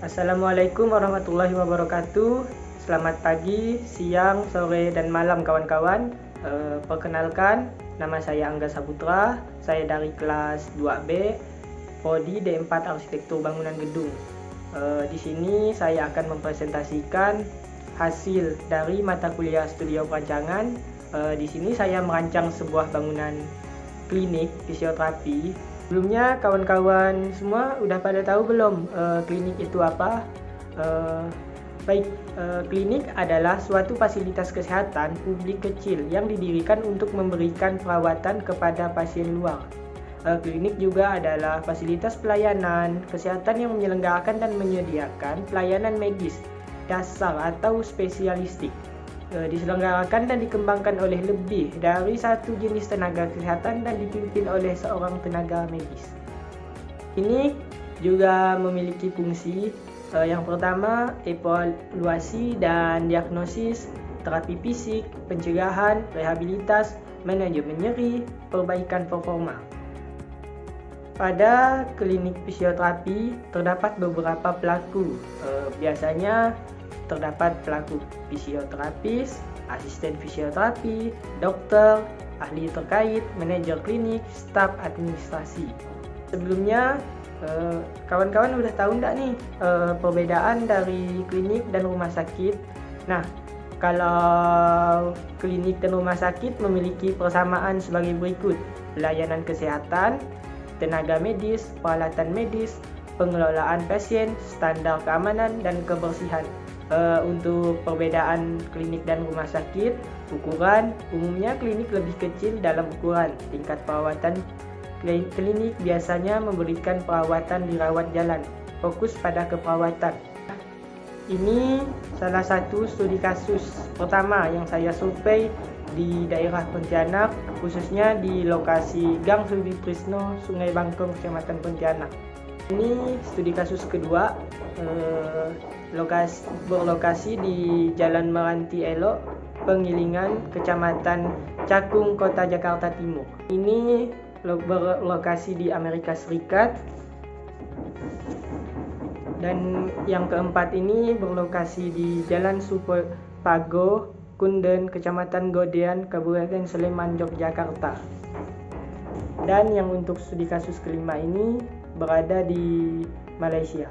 Assalamualaikum warahmatullahi wabarakatuh. Selamat pagi, siang, sore, dan malam kawan-kawan. Perkenalkan, nama saya Angga Saputra. Saya dari kelas 2B, Prodi D4 Arsitektur Bangunan Gedung. Di sini saya akan mempresentasikan hasil dari mata kuliah Studio Perancangan. Di sini saya merancang sebuah bangunan klinik fisioterapi. Sebelumnya kawan-kawan semua udah pada tahu belum klinik itu apa? Klinik adalah suatu fasilitas kesehatan publik kecil yang didirikan untuk memberikan perawatan kepada pasien luar. Klinik juga adalah fasilitas pelayanan kesehatan yang menyelenggarakan dan menyediakan pelayanan medis dasar atau spesialistik. Diselenggarakan dan dikembangkan oleh lebih dari satu jenis tenaga kesehatan dan dipimpin oleh seorang tenaga medis. Ini juga memiliki fungsi yang pertama, evaluasi dan diagnosis, terapi fisik, pencegahan, rehabilitas, manajemen nyeri, perbaikan performa. Pada klinik fisioterapi terdapat beberapa pelaku, biasanya terdapat pelaku fisioterapis, asisten fisioterapi, dokter, ahli terkait, manajer klinik, staf administrasi. Sebelumnya, kawan-kawan udah tahu nggak nih perbedaan dari klinik dan rumah sakit? Nah, kalau klinik dan rumah sakit memiliki persamaan sebagai berikut: pelayanan kesehatan, tenaga medis, peralatan medis, pengelolaan pasien, standar keamanan dan kebersihan. Untuk perbedaan klinik dan rumah sakit, ukuran umumnya klinik lebih kecil dalam ukuran. Tingkat perawatan klinik biasanya memberikan perawatan di rawat jalan, fokus pada keperawatan. Ini salah satu studi kasus pertama yang saya survei di daerah Pontianak, khususnya di lokasi Gang Suditrisno, Sungai Bangkong, Kecamatan Pontianak. Ini studi kasus kedua, berlokasi di Jalan Meranti Elok, Pengilingan, Kecamatan Cakung, Kota Jakarta Timur. Ini berlokasi di Amerika Serikat. Dan yang keempat ini berlokasi di Jalan Supago, Kunden, Kecamatan Godean, Kabupaten Sleman, Yogyakarta. Dan yang untuk studi kasus kelima ini berada di Malaysia.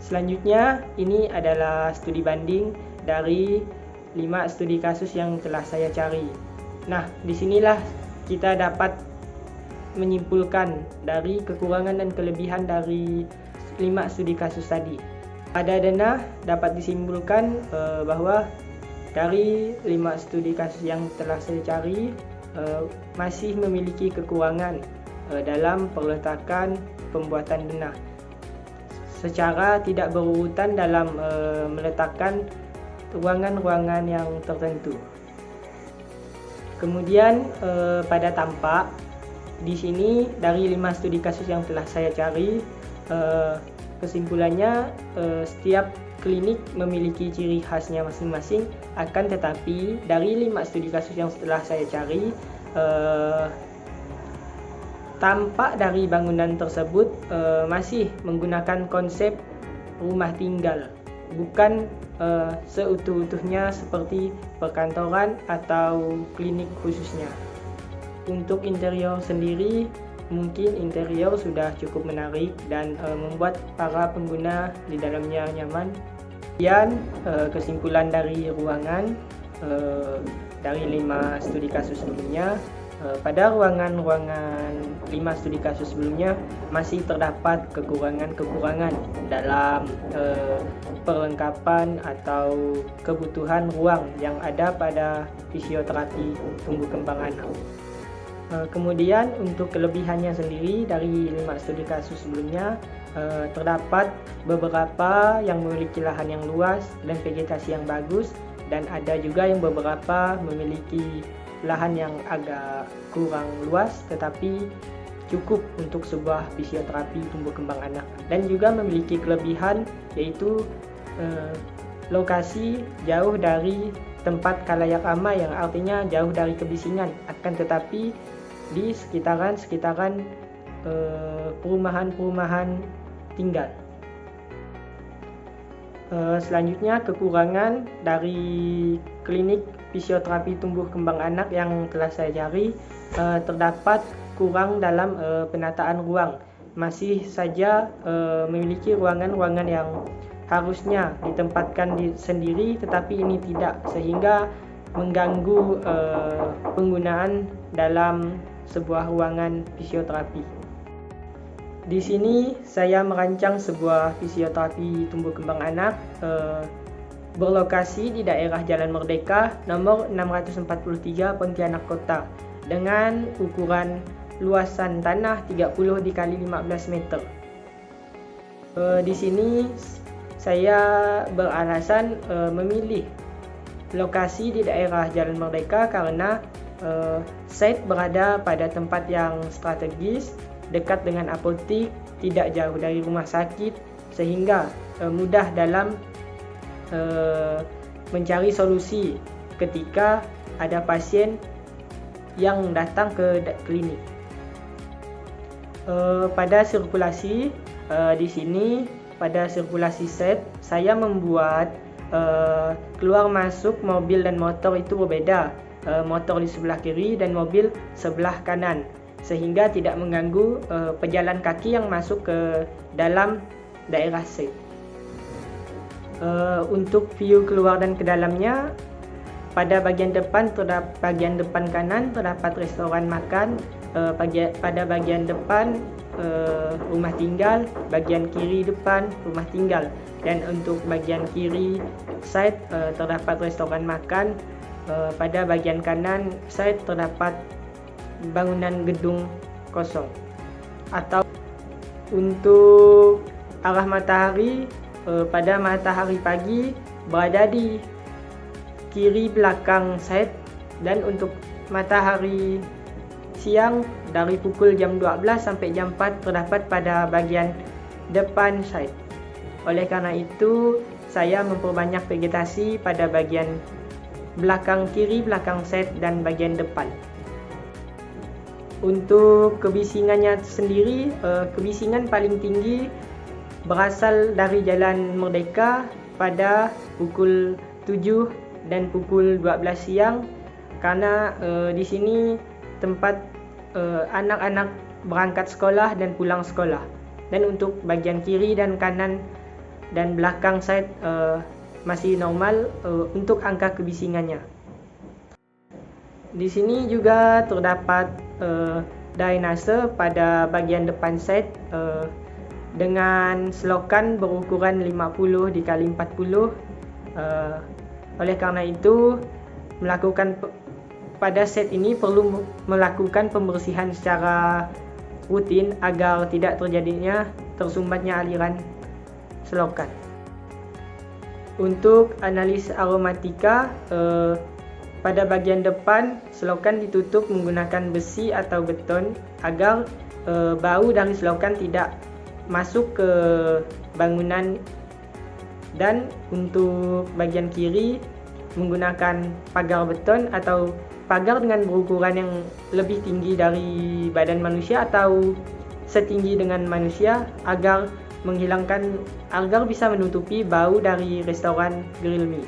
Selanjutnya, ini adalah studi banding dari 5 studi kasus yang telah saya cari. Nah, disinilah kita dapat menyimpulkan dari kekurangan dan kelebihan dari 5 studi kasus tadi. Pada denah dapat disimpulkan bahwa dari 5 studi kasus yang telah saya cari masih memiliki kekurangan dalam perletakan pembuatan denah, secara tidak berurutan dalam meletakkan ruangan-ruangan yang tertentu. Kemudian pada tampak di sini dari 5 studi kasus yang telah saya cari, kesimpulannya setiap klinik memiliki ciri khasnya masing-masing. Akan tetapi dari 5 studi kasus yang telah saya cari, tampak dari bangunan tersebut masih menggunakan konsep rumah tinggal, bukan seutuh-utuhnya seperti perkantoran atau klinik khususnya. Untuk interior sendiri, mungkin interior sudah cukup menarik dan membuat para pengguna di dalamnya nyaman. Kemudian kesimpulan dari ruangan dari 5 studi kasus sebelumnya, pada ruangan-ruangan 5 studi kasus sebelumnya masih terdapat kekurangan-kekurangan dalam perlengkapan atau kebutuhan ruang yang ada pada fisioterapi tumbuh kembang anak. Kemudian untuk kelebihannya sendiri dari 5 studi kasus sebelumnya, terdapat beberapa yang memiliki lahan yang luas dan vegetasi yang bagus, dan ada juga yang beberapa memiliki lahan yang agak kurang luas tetapi cukup untuk sebuah fisioterapi tumbuh kembang anak, dan juga memiliki kelebihan yaitu lokasi jauh dari tempat khalayak ramai, yang artinya jauh dari kebisingan. Akan tetapi di sekitaran perumahan-perumahan tinggal. Selanjutnya, kekurangan dari klinik fisioterapi tumbuh kembang anak yang telah saya cari, terdapat kurang dalam penataan ruang. Masih saja memiliki ruangan-ruangan yang harusnya ditempatkan sendiri, tetapi ini tidak, sehingga mengganggu penggunaan dalam sebuah ruangan fisioterapi. Di sini saya merancang sebuah fisioterapi tumbuh kembang anak berlokasi di daerah Jalan Merdeka nomor 643 Pontianak Kota dengan ukuran luasan tanah 30 x 15 meter. Di sini saya beralasan memilih lokasi di daerah Jalan Merdeka karena site berada pada tempat yang strategis, dekat dengan apotik, tidak jauh dari rumah sakit, sehingga mudah dalam mencari solusi ketika ada pasien yang datang ke klinik. Pada sirkulasi di sini, pada sirkulasi set, saya membuat keluar masuk mobil dan motor itu berbeda. Motor di sebelah kiri dan mobil sebelah kanan, sehingga tidak mengganggu pejalan kaki yang masuk ke dalam daerah set. Untuk view keluar dan ke dalamnya, pada bagian depan kanan terdapat restoran makan, pada bagian depan rumah tinggal, bagian kiri depan rumah tinggal, dan untuk bagian kiri side terdapat restoran makan, pada bagian kanan side terdapat bangunan gedung kosong. Atau untuk arah matahari, pada matahari pagi berada di kiri belakang side, dan untuk matahari siang dari pukul jam 12 sampai jam 4 terdapat pada bagian depan side. Oleh karena itu, saya memperbanyak vegetasi pada bagian belakang kiri, belakang side, dan bagian depan. Untuk kebisingannya sendiri, kebisingan paling tinggi berasal dari Jalan Merdeka pada pukul 7 dan pukul 12 siang, karena di sini tempat anak-anak berangkat sekolah dan pulang sekolah. Dan untuk bagian kiri dan kanan dan belakang side masih normal untuk angka kebisingannya. Di sini juga terdapat drainase pada bagian depan set dengan selokan berukuran 50 x 40. Oleh karena itu, pada set ini perlu melakukan pembersihan secara rutin agar tidak terjadinya tersumbatnya aliran selokan. Untuk analis aromatika, pada bagian depan selokan ditutup menggunakan besi atau beton agar bau dari selokan tidak masuk ke bangunan. Dan untuk bagian kiri menggunakan pagar beton atau pagar dengan berukuran yang lebih tinggi dari badan manusia atau setinggi dengan manusia agar bisa menutupi bau dari restoran grill mie.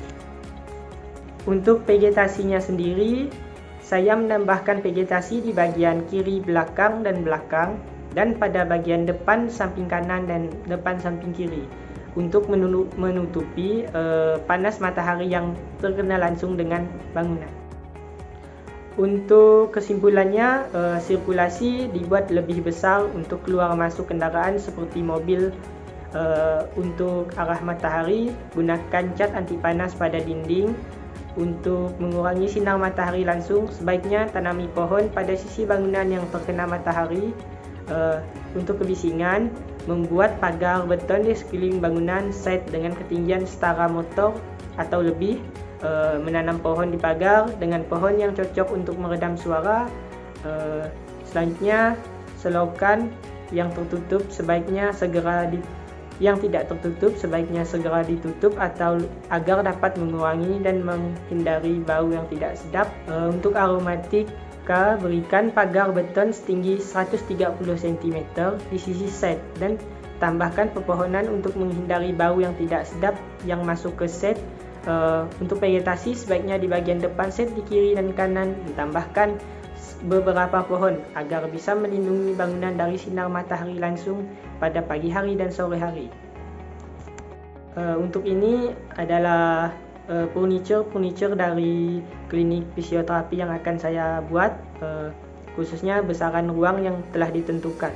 Untuk vegetasinya sendiri, saya menambahkan vegetasi di bagian kiri belakang dan pada bagian depan samping kanan dan depan samping kiri untuk menutupi panas matahari yang terkena langsung dengan bangunan. Untuk kesimpulannya, sirkulasi dibuat lebih besar untuk keluar masuk kendaraan seperti mobil. Untuk arah matahari, gunakan cat anti panas pada dinding. Untuk mengurangi sinar matahari langsung, sebaiknya tanami pohon pada sisi bangunan yang terkena matahari. Untuk kebisingan, membuat pagar beton di sekeliling bangunan set dengan ketinggian setara motor atau lebih. Menanam pohon di pagar dengan pohon yang cocok untuk meredam suara. Selanjutnya, selokan yang tertutup sebaiknya tidak tertutup sebaiknya segera ditutup atau agar dapat mengurangi dan menghindari bau yang tidak sedap. Untuk aromatika, berikan pagar beton setinggi 130 cm di sisi set dan tambahkan pepohonan untuk menghindari bau yang tidak sedap yang masuk ke set. Untuk vegetasi sebaiknya di bagian depan set di kiri dan kanan ditambahkan beberapa pohon agar bisa melindungi bangunan dari sinar matahari langsung pada pagi hari dan sore hari. Untuk ini adalah furniture dari klinik fisioterapi yang akan saya buat, khususnya besaran ruang yang telah ditentukan.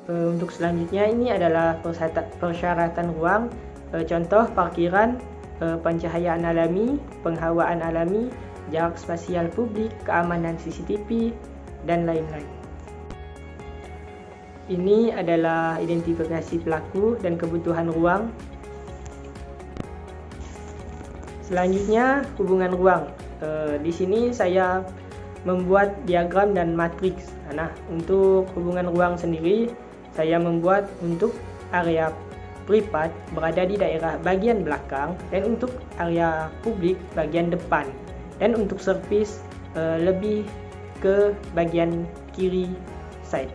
Untuk selanjutnya ini adalah persyaratan ruang, contoh parkiran, pencahayaan alami, penghawaan alami, jarak spasial publik, keamanan CCTV, dan lain-lain. Ini adalah identifikasi pelaku dan kebutuhan ruang. Selanjutnya hubungan ruang. Di sini saya membuat diagram dan matriks. Nah, untuk hubungan ruang sendiri saya membuat untuk area privat berada di daerah bagian belakang dan untuk area publik bagian depan, dan untuk servis lebih ke bagian kiri side.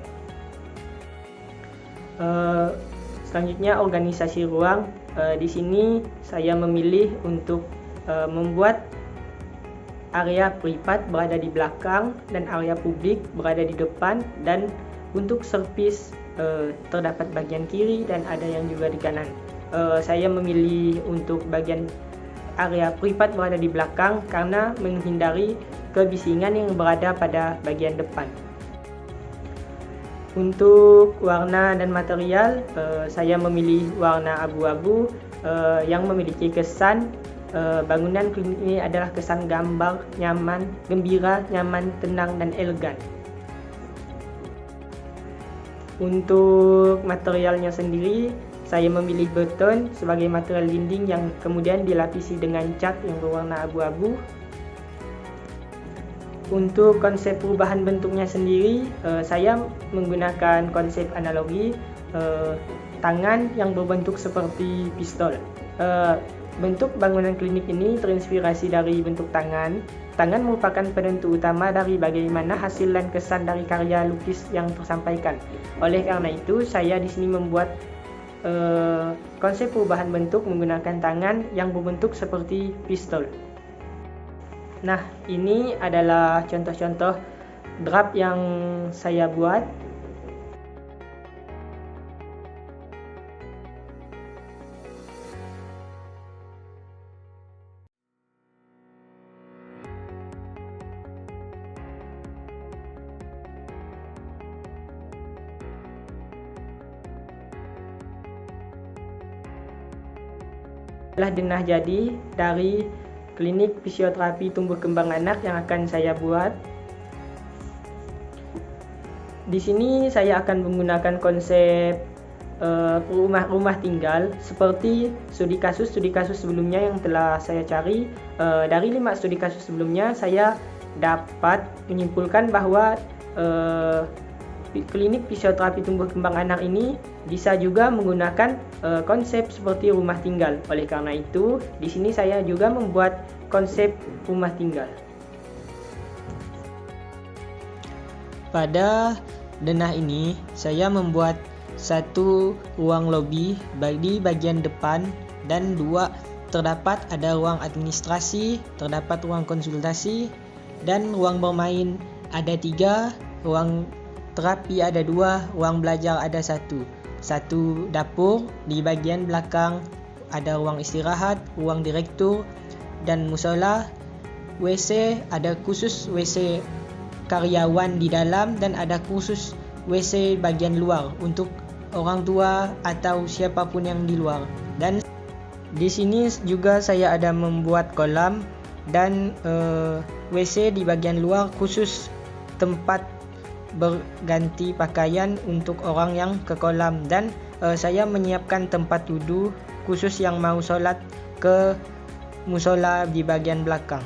Selanjutnya organisasi ruang. Di sini saya memilih untuk membuat area privat berada di belakang dan area publik berada di depan, dan untuk servis terdapat bagian kiri dan ada yang juga di kanan. Saya memilih untuk bagian area privat berada di belakang karena menghindari kebisingan yang berada pada bagian depan. Untuk warna dan material, saya memilih warna abu-abu yang memiliki kesan bangunan klinik ini adalah kesan gambar, nyaman, gembira, nyaman, tenang, dan elegan. Untuk materialnya sendiri, saya memilih beton sebagai material dinding yang kemudian dilapisi dengan cat yang berwarna abu-abu. Untuk konsep perubahan bentuknya sendiri, saya menggunakan konsep analogi, tangan yang berbentuk seperti pistol. Bentuk bangunan klinik ini terinspirasi dari bentuk tangan. Tangan merupakan penentu utama dari bagaimana hasil dan kesan dari karya lukis yang tersampaikan. Oleh karena itu, saya di sini membuat konsep perubahan bentuk menggunakan tangan yang berbentuk seperti pistol. Nah, ini adalah contoh-contoh draft yang saya buat. Telah denah jadi dari klinik fisioterapi tumbuh kembang anak yang akan saya buat. Di sini saya akan menggunakan konsep rumah tinggal seperti studi kasus sebelumnya yang telah saya cari. Dari 5 studi kasus sebelumnya, saya dapat menyimpulkan bahwa klinik fisioterapi tumbuh kembang anak ini bisa juga menggunakan konsep seperti rumah tinggal. Oleh karena itu, di sini saya juga membuat konsep rumah tinggal. Pada denah ini, saya membuat satu ruang lobi di bagian depan dan 2 terdapat ada ruang administrasi, terdapat ruang konsultasi, dan ruang bermain ada 3, ruang terapi ada 2, ruang belajar ada 1. Satu dapur, di bagian belakang ada ruang istirahat, ruang direktur, dan musola. WC ada khusus WC karyawan di dalam dan ada khusus WC bagian luar untuk orang tua atau siapapun yang di luar. Dan di sini juga saya ada membuat kolam dan WC di bagian luar khusus tempat berganti pakaian untuk orang yang ke kolam, dan saya menyiapkan tempat wudhu khusus yang mau sholat ke musola di bagian belakang.